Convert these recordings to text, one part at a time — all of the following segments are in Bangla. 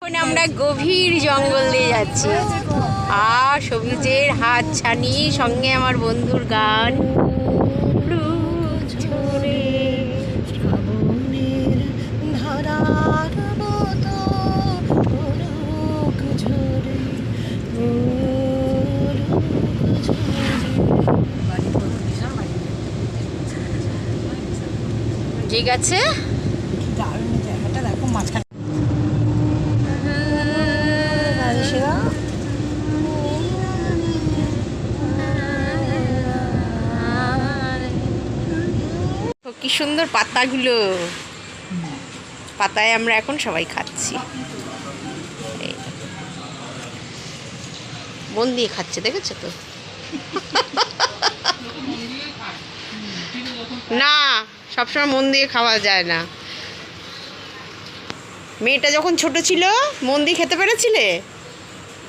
আমরা গভীর জঙ্গল দিয়ে যাচ্ছি আর সবুজের হাত ছানি, সঙ্গে আমার বন্ধুর গান। ঠিক আছে, জায়গাটা দেখো মাঝখানে। কি সুন্দর পাতাগুলো, পাতায় আমরা এখন সবাই খাচ্ছি। মন দিয়ে খাচ্ছে, দেখেছো তো? না, সবসময় মন দিয়ে খাওয়া যায় না। মেয়েটা যখন ছোট ছিল মন দিয়ে খেতে পেরেছিলে?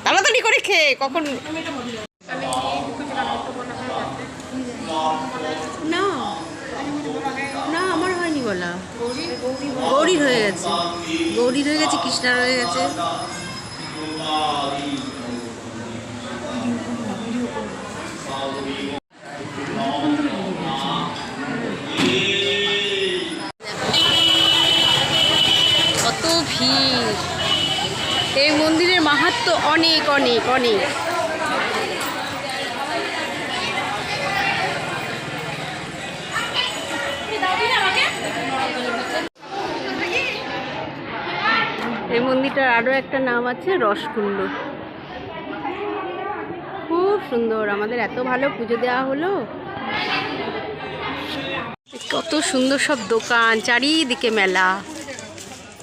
তাড়াতাড়ি করে খেয়ে কখন না না আমার হয়নি বলা, গৌরীর হয়ে গেছে, গৌরীর হয়ে গেছে, কৃষ্ণার হয়ে গেছে। কত ভিড়! এই মন্দিরের মাহাত্ম্য অনেক অনেক অনেক। এই মন্দিরটার আরও একটা নাম আছে, রসকুণ্ড। খুব সুন্দর, আমাদের এত ভালো পুজো দেওয়া হলো। কত সুন্দর সব দোকান, চারিদিকে মেলা,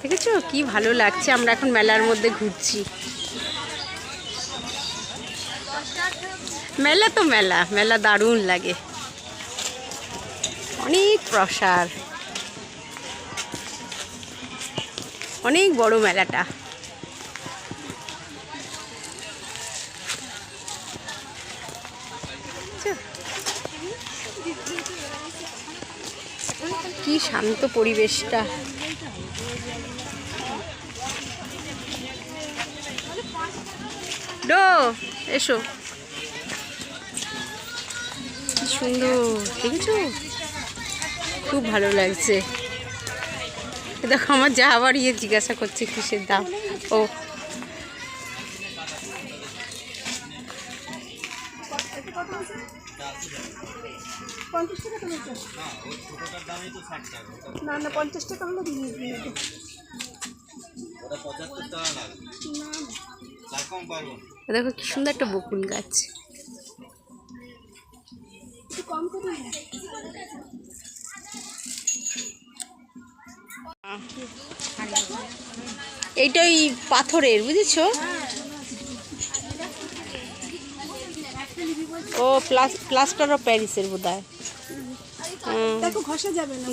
দেখেছো কি ভালো লাগছে। আমরা এখন মেলার মধ্যে ঘুরছি। মেলা তো মেলা, মেলা দারুণ লাগে, অনেক প্রসার, অনেক বড় মেলাটা। কি শান্ত পরিবেশটা। ডো এসো, কি সুন্দর, দেখেছো? খুব ভালো লাগছে। দেখো আমার যা আবার জিজ্ঞাসা করছে কিসের দাম। ও দেখো কি সুন্দর একটা বকুল গাছ। এইটাই পাথরের, বুঝেছো? ও প্লাস্টার অফ প্যারিসের বোধহয়। দেখো ঘষা যাবে না।